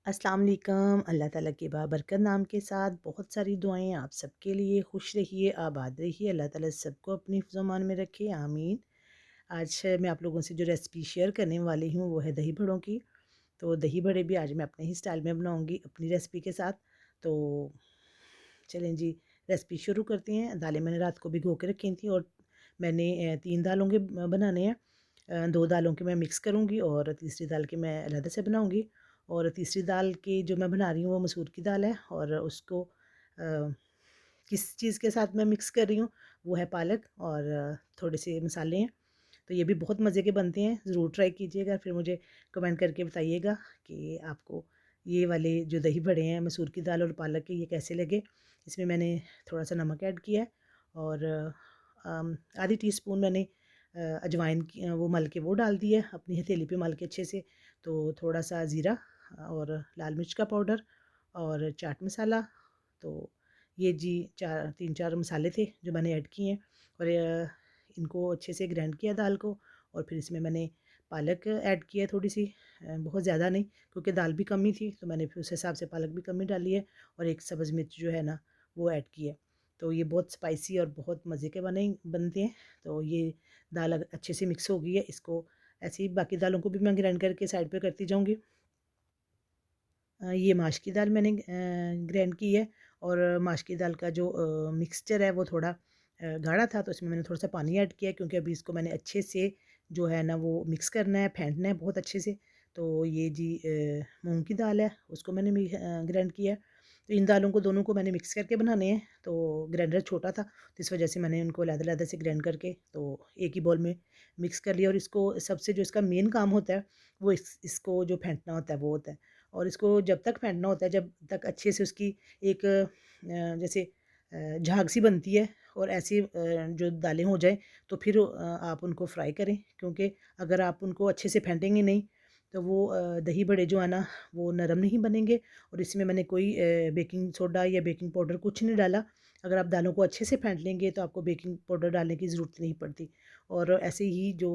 अस्सलाम वालेकुम। अल्लाह ताला के बाबरकत नाम के साथ बहुत सारी दुआएं आप सबके लिए। खुश रहिए, आबाद रहिए, अल्लाह ताला सबको अपनी फ़िज़्ज़ो-मान में रखे, आमीन। आज मैं आप लोगों से जो रेसिपी शेयर करने वाली हूँ वो है दही बड़ों की। तो दही बड़े भी आज मैं अपने ही स्टाइल में बनाऊँगी अपनी रेसिपी के साथ। तो चलें जी, रेसिपी शुरू करते हैं। दालें मैंने रात को भिगो के रखी थी और मैंने 3 दालों के बनाने हैं। 2 दालों के मैं मिक्स करूँगी और तीसरी दाल के मैं अलग से बनाऊँगी। और तीसरी दाल की जो मैं बना रही हूँ वो मसूर की दाल है और उसको किस चीज़ के साथ मैं मिक्स कर रही हूँ वो है पालक और थोड़े से मसाले हैं। तो ये भी बहुत मज़े के बनते हैं, ज़रूर ट्राई कीजिएगा। फिर मुझे कमेंट करके बताइएगा कि आपको ये वाले जो दही बड़े हैं मसूर की दाल और पालक के ये कैसे लगे। इसमें मैंने थोड़ा सा नमक ऐड किया है और आधी टीस्पून मैंने अजवाइन की वो मल के वो डाल दी है अपनी हथेली पे मल के अच्छे से। तो थोड़ा सा ज़ीरा और लाल मिर्च का पाउडर और चाट मसाला। तो ये जी 3-4 मसाले थे जो मैंने ऐड किए हैं और इनको अच्छे से ग्राइंड किया दाल को। और फिर इसमें मैंने पालक ऐड किया थोड़ी सी, बहुत ज़्यादा नहीं क्योंकि दाल भी कम ही थी तो मैंने फिर उस हिसाब से पालक भी कम ही डाली है। और एक सब्ज़ मिर्च जो है ना वो ऐड की है। तो ये बहुत स्पाइसी और बहुत मज़े के बनते हैं। तो ये दाल अच्छे से मिक्स हो गई है, इसको ऐसे ही बाकी दालों को भी मैं ग्राइंड करके साइड पे करती जाऊँगी। ये माश की दाल मैंने ग्राइंड की है और माश की दाल का जो मिक्सचर है वो थोड़ा गाढ़ा था तो इसमें मैंने थोड़ा सा पानी ऐड किया क्योंकि अभी इसको मैंने अच्छे से जो है ना वो मिक्स करना है, फेंटना है बहुत अच्छे से। तो ये जी मूंग की दाल है उसको मैंने ग्राइंड किया है। तो इन दालों को दोनों को मैंने मिक्स करके बनाने हैं। तो ग्राइंडर छोटा था तो इस वजह से मैंने उनको अलग-अलग से ग्राइंड करके तो एक ही बॉल में मिक्स कर लिया। और इसको सबसे जो इसका मेन काम होता है वो इसको जो फेंटना होता है वो होता है। और इसको जब तक फेंटना होता है जब तक अच्छे से उसकी एक जैसे झाग सी बनती है और ऐसी जो दालें हो जाएं तो फिर आप उनको फ्राई करें क्योंकि अगर आप उनको अच्छे से फेंटेंगे नहीं तो वो दही बड़े जो है ना वो नरम नहीं बनेंगे। और इसमें मैंने कोई बेकिंग सोडा या बेकिंग पाउडर कुछ नहीं डाला। अगर आप दालों को अच्छे से फेंट लेंगे तो आपको बेकिंग पाउडर डालने की ज़रूरत नहीं पड़ती। और ऐसे ही जो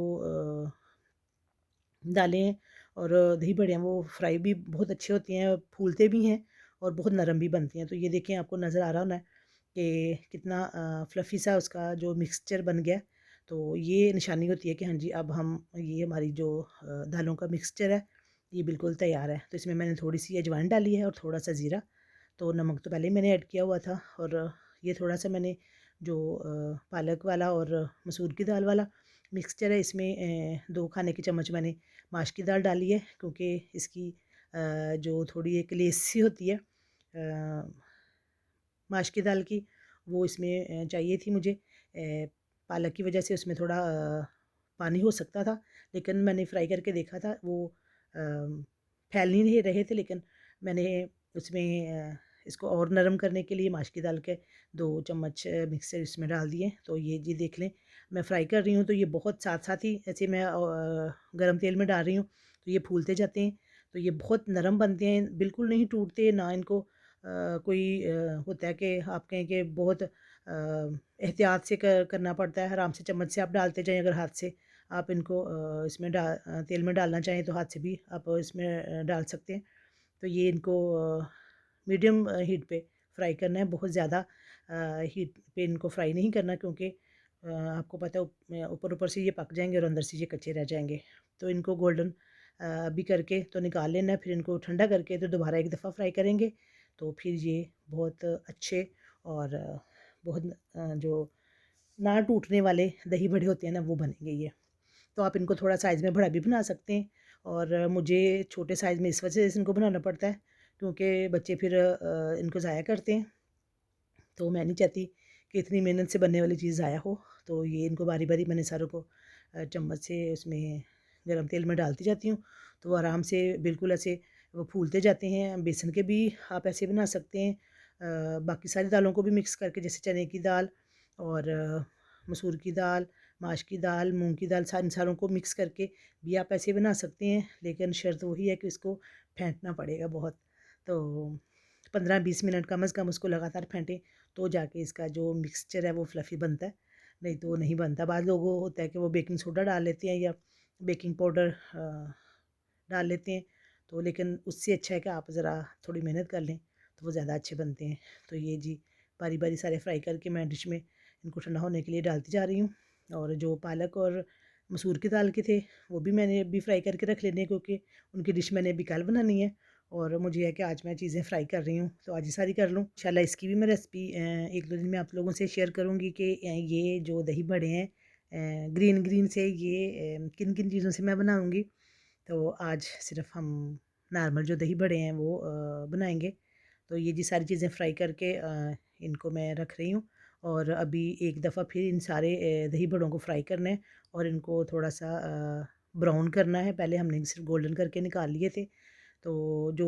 दालें और दही बड़े हैं वो फ्राई भी बहुत अच्छे होते हैं, फूलते भी हैं और बहुत नरम भी बनती हैं। तो ये देखें आपको नज़र आ रहा होना है कि कितना फ्लफ़ी सा उसका जो मिक्सचर बन गया है। तो ये निशानी होती है कि हाँ जी अब हम ये हमारी जो दालों का मिक्सचर है ये बिल्कुल तैयार है। तो इसमें मैंने थोड़ी सी अजवाइन डाली है और थोड़ा सा ज़ीरा। तो नमक तो पहले ही मैंने ऐड किया हुआ था। और ये थोड़ा सा मैंने जो पालक वाला और मसूर की दाल वाला मिक्सचर है इसमें 2 खाने के चम्मच मैंने माश की दाल डाली है क्योंकि इसकी जो थोड़ी एक लेस सी होती है माश की दाल की वो इसमें चाहिए थी मुझे। पालक की वजह से उसमें थोड़ा पानी हो सकता था लेकिन मैंने फ्राई करके देखा था वो फैल नहीं रहे थे। लेकिन मैंने उसमें इसको और नरम करने के लिए माश की दाल के 2 चम्मच मिक्सर इसमें डाल दिए। तो ये जी देख लें मैं फ्राई कर रही हूँ तो ये बहुत साथ साथ ही ऐसे मैं गरम तेल में डाल रही हूँ तो ये फूलते जाते हैं। तो ये बहुत नरम बनते हैं, बिल्कुल नहीं टूटते ना इनको कोई होता है कि आप कहें कि बहुत एहतियात से करना पड़ता है। आराम से चम्मच से आप डालते जाएं। अगर हाथ से आप इनको इसमें तेल में डालना चाहें तो हाथ से भी आप इसमें डाल सकते हैं। तो ये इनको मीडियम हीट पे फ्राई करना है, बहुत ज़्यादा हीट पे इनको फ्राई नहीं करना क्योंकि आपको पता है ऊपर ऊपर से ये पक जाएंगे और अंदर से ये कच्चे रह जाएंगे। तो इनको गोल्डन भी करके तो निकाल लेना है, फिर इनको ठंडा करके तो दोबारा एक दफ़ा फ्राई करेंगे तो फिर ये बहुत अच्छे और बहुत जो ना टूटने वाले दही बड़े होते हैं ना वो बनेंगे ये। तो आप इनको थोड़ा साइज़ में बड़ा भी बना सकते हैं। और मुझे छोटे साइज़ में इस वजह से इनको बनाना पड़ता है क्योंकि बच्चे फिर इनको ज़ाया करते हैं। तो मैं नहीं चाहती कि इतनी मेहनत से बनने वाली चीज़ ज़ाया हो। तो ये इनको बारी बारी मैंने सारों को चम्मच से उसमें गरम तेल में डालती जाती हूँ तो वो आराम से बिल्कुल ऐसे वो फूलते जाते हैं। बेसन के भी आप ऐसे बना सकते हैं। बाकी सारी दालों को भी मिक्स करके जैसे चने की दाल और मसूर की दाल, माश की दाल, मूंग की दाल, इन सारों को मिक्स करके भी आप ऐसे बना सकते हैं। लेकिन शर्त वही है कि इसको फेंटना पड़ेगा बहुत। तो 15-20 मिनट कम से कम उसको लगातार फेंटें तो जाके इसका जो मिक्सचर है वो फ्लफ़ी बनता है, नहीं तो नहीं बनता। बाद लोगों होता है कि वो बेकिंग सोडा डाल लेते हैं या बेकिंग पाउडर डाल लेते हैं तो लेकिन उससे अच्छा है कि आप ज़रा थोड़ी मेहनत कर लें तो वो ज़्यादा अच्छे बनते हैं। तो ये जी बारी बारी सारे फ्राई करके मैं डिश में इनको ठंडा होने के लिए डालती जा रही हूँ। और जो पालक और मसूर की दाल के थे वो भी मैंने अभी फ्राई करके रख लेने हैं, क्योंकि उनकी डिश मैंने अभी कल बनानी है। और मुझे है कि आज मैं चीज़ें फ्राई कर रही हूँ तो आज ही सारी कर लूँ इंशाल्लाह। इसकी भी मैं रेसिपी एक दो दिन में आप लोगों से शेयर करूँगी कि ये जो दही बड़े हैं ग्रीन ग्रीन से ये किन किन चीज़ों से मैं बनाऊँगी। तो आज सिर्फ हम नॉर्मल जो दही बड़े हैं वो बनाएंगे। तो ये जी सारी चीज़ें फ्राई करके इनको मैं रख रही हूँ। और अभी एक दफ़ा फिर इन सारे दही बड़ों को फ्राई करना है और इनको थोड़ा सा ब्राउन करना है। पहले हमने सिर्फ गोल्डन करके निकाल लिए थे। तो जो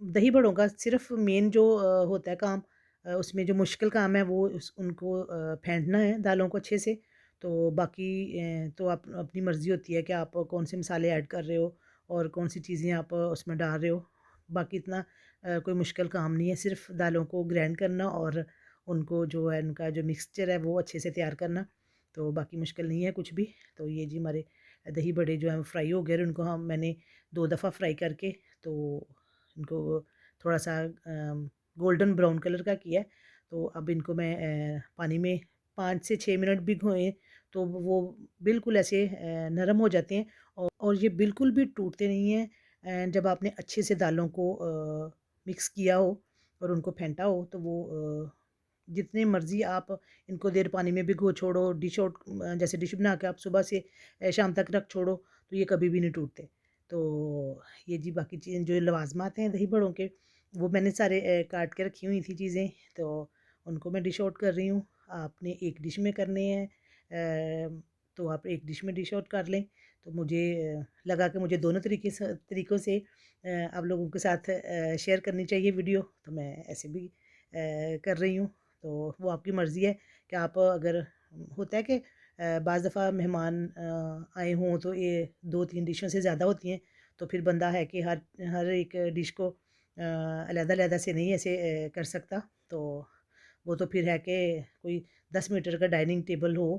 दही बड़ों का सिर्फ मेन जो होता है काम, उसमें जो मुश्किल काम है वो उनको फेंटना है दालों को अच्छे से। तो बाकी तो आप अपनी मर्ज़ी होती है कि आप कौन से मसाले ऐड कर रहे हो और कौन सी चीज़ें आप उसमें डाल रहे हो। बाकी इतना कोई मुश्किल काम नहीं है, सिर्फ दालों को ग्राइंड करना और उनको जो है उनका जो मिक्सचर है वो अच्छे से तैयार करना। तो बाकी मुश्किल नहीं है कुछ भी। तो ये जी हमारे दही बड़े जो हैं फ्राई हो गए और उनको मैंने 2 दफ़ा फ्राई करके तो इनको थोड़ा सा गोल्डन ब्राउन कलर का किया है। तो अब इनको मैं पानी में 5 से 6 मिनट भिगोएँ तो वो बिल्कुल ऐसे नरम हो जाते हैं। और ये बिल्कुल भी टूटते नहीं हैं। जब आपने अच्छे से दालों को मिक्स किया हो और उनको फेंटा हो तो वो जितने मर्ज़ी आप इनको देर पानी में भिगो छोड़ो, डिश आउट जैसे डिश बना के आप सुबह से शाम तक रख छोड़ो तो ये कभी भी नहीं टूटते। तो ये जी बाकी चीज़ें जो लवाज़मात हैं दही बड़ों के वो मैंने सारे काट के रखी हुई थी चीज़ें। तो उनको मैं डिश आउट कर रही हूँ। आपने एक डिश में करने हैं तो आप एक डिश में डिश आउट कर लें। तो मुझे लगा कि मुझे दोनों तरीक़ों से आप लोगों के साथ शेयर करनी चाहिए वीडियो, तो मैं ऐसे भी कर रही हूँ। तो वो आपकी मर्ज़ी है कि आप अगर होता है कि बाज़ दफ़ा मेहमान आए हों तो ये 2-3 डिशों से ज़्यादा होती हैं। तो फिर बंदा है कि हर हर एक डिश को अलग-अलग से नहीं ऐसे कर सकता। तो वो तो फिर है कि कोई 10 मीटर का डाइनिंग टेबल हो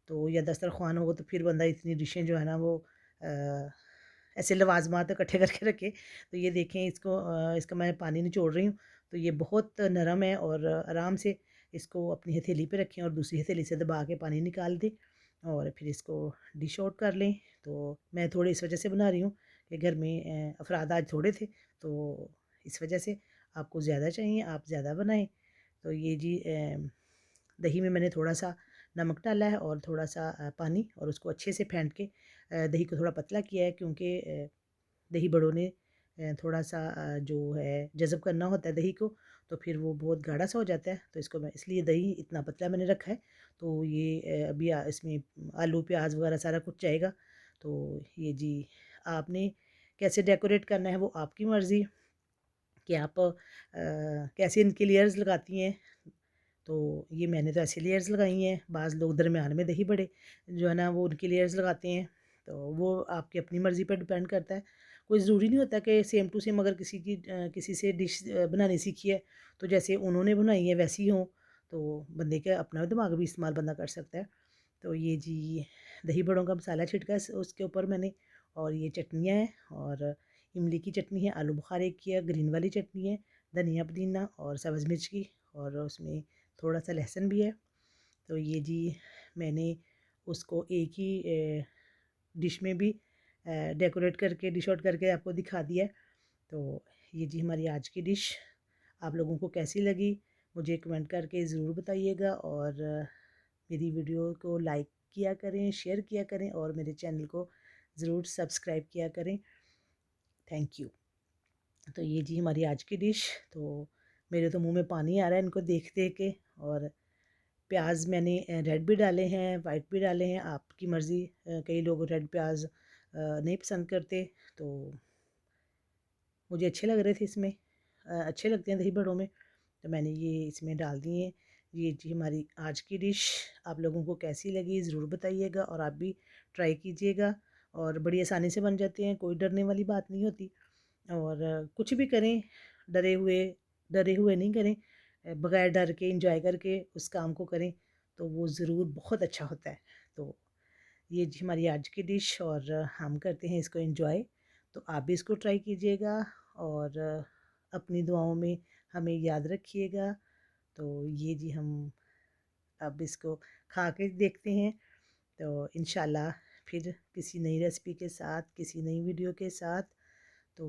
तो या दस्तरख़्वान हो तो फिर बंदा इतनी डिशें जो है ना वो अ, ऐसे लवाज़मात इकट्ठे करके रखे। तो ये देखें इसको इसका मैं पानी निचोड़ रही हूँ। तो ये बहुत नरम है और आराम से इसको अपनी हथेली पे रखें और दूसरी हथेली से दबा के पानी निकाल दें और फिर इसको डिश आउट कर लें। तो मैं थोड़ी इस वजह से बना रही हूँ कि घर में अफ़राद आज थोड़े थे तो इस वजह से आपको ज़्यादा चाहिए आप ज़्यादा बनाएँ। तो ये जी दही में मैंने थोड़ा-सा नमक डाला है और थोड़ा-सा पानी और उसको अच्छे से फेंट के दही को थोड़ा पतला किया है, क्योंकि दही बड़ों ने थोड़ा-सा जो है जज़ब करना होता है दही को, तो फिर वो बहुत गाढ़ा सा हो जाता है। तो इसको मैं इसलिए दही इतना पतला मैंने रखा है। तो ये अभी इसमें आलू, प्याज़ वगैरह सारा कुछ जाएगा। तो ये जी आपने कैसे डेकोरेट करना है वो आपकी मर्ज़ी कि आप कैसे इनकी लेयर्स लगाती हैं। तो ये मैंने तो ऐसे लेयर्स लगाई हैं। बाज़ लोग दरमियान में दही बड़े जो है ना वो उनकी लेयर्स लगाते हैं। तो वो आपकी अपनी मर्ज़ी पर डिपेंड करता है। कोई ज़रूरी नहीं होता कि सेम टू सेम अगर किसी से डिश बनानी सीखी है तो जैसे उन्होंने बनाई है वैसी हो। तो बंदे का अपना दिमाग भी इस्तेमाल बंदा कर सकता है। तो ये जी दही बड़ों का मसाला छिड़का है उसके ऊपर मैंने। और ये चटनियाँ हैं और इमली की चटनी है, आलू बुखारे की है, ग्रीन वाली चटनी है, धनिया पुदीना और सब्ज़ मिर्च की और उसमें थोड़ा-सा लहसुन भी है। तो ये जी मैंने उसको एक ही डिश में भी डेकोरेट करके डिश आउट करके आपको दिखा दिया है। तो ये जी हमारी आज की डिश आप लोगों को कैसी लगी मुझे कमेंट करके ज़रूर बताइएगा। और मेरी वीडियो को लाइक किया करें, शेयर किया करें और मेरे चैनल को ज़रूर सब्सक्राइब किया करें। Thank you. तो ये जी हमारी आज की डिश। तो मेरे तो मुँह में पानी आ रहा है इनको देख-देख के। और प्याज़ मैंने रेड भी डाले हैं, वाइट भी डाले हैं, आपकी मर्ज़ी। कई लोग रेड प्याज़ नहीं पसंद करते, तो मुझे अच्छे लग रहे थे इसमें। अच्छे लगते हैं दही बड़ों में, तो मैंने ये इसमें डाल दिए हैं। ये जी हमारी आज की डिश आप लोगों को कैसी लगी ज़रूर बताइएगा और आप भी ट्राई कीजिएगा। और बड़ी आसानी से बन जाते हैं, कोई डरने वाली बात नहीं होती। और कुछ भी करें डरे हुए डरे हुए नहीं करें, बगैर डर के एंजॉय करके उस काम को करें तो वो ज़रूर बहुत अच्छा होता है। तो ये जी हमारी आज की डिश और हम करते हैं इसको एंजॉय। तो आप भी इसको ट्राई कीजिएगा और अपनी दुआओं में हमें याद रखिएगा। तो ये जी हम अब इसको खा के देखते हैं। तो इंशाल्लाह फिर किसी नई रेसिपी के साथ, किसी नई वीडियो के साथ। तो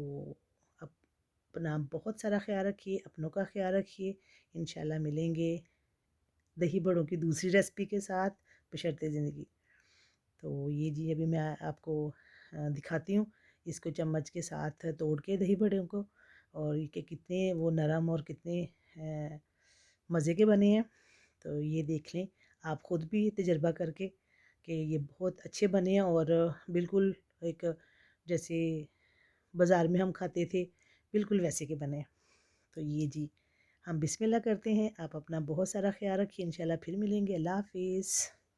अपना बहुत सारा ख्याल रखिए, अपनों का ख्याल रखिए। इंशाल्लाह मिलेंगे दही बड़ों की दूसरी रेसिपी के साथ, बशर्ते ज़िंदगी। तो ये जी अभी मैं आपको दिखाती हूँ इसको चम्मच के साथ तोड़ के दही बड़ों को, और ये कितने वो नरम और कितने मज़े के बने हैं। तो ये देख लें आप ख़ुद भी तजर्बा करके कि ये बहुत अच्छे बने हैं, और बिल्कुल एक जैसे बाज़ार में हम खाते थे बिल्कुल वैसे के बने हैं। तो ये जी हम बिस्मिल्लाह करते हैं। आप अपना बहुत सारा ख्याल रखिए। इंशाल्लाह फिर मिलेंगे। अल्लाह हाफ़िज़।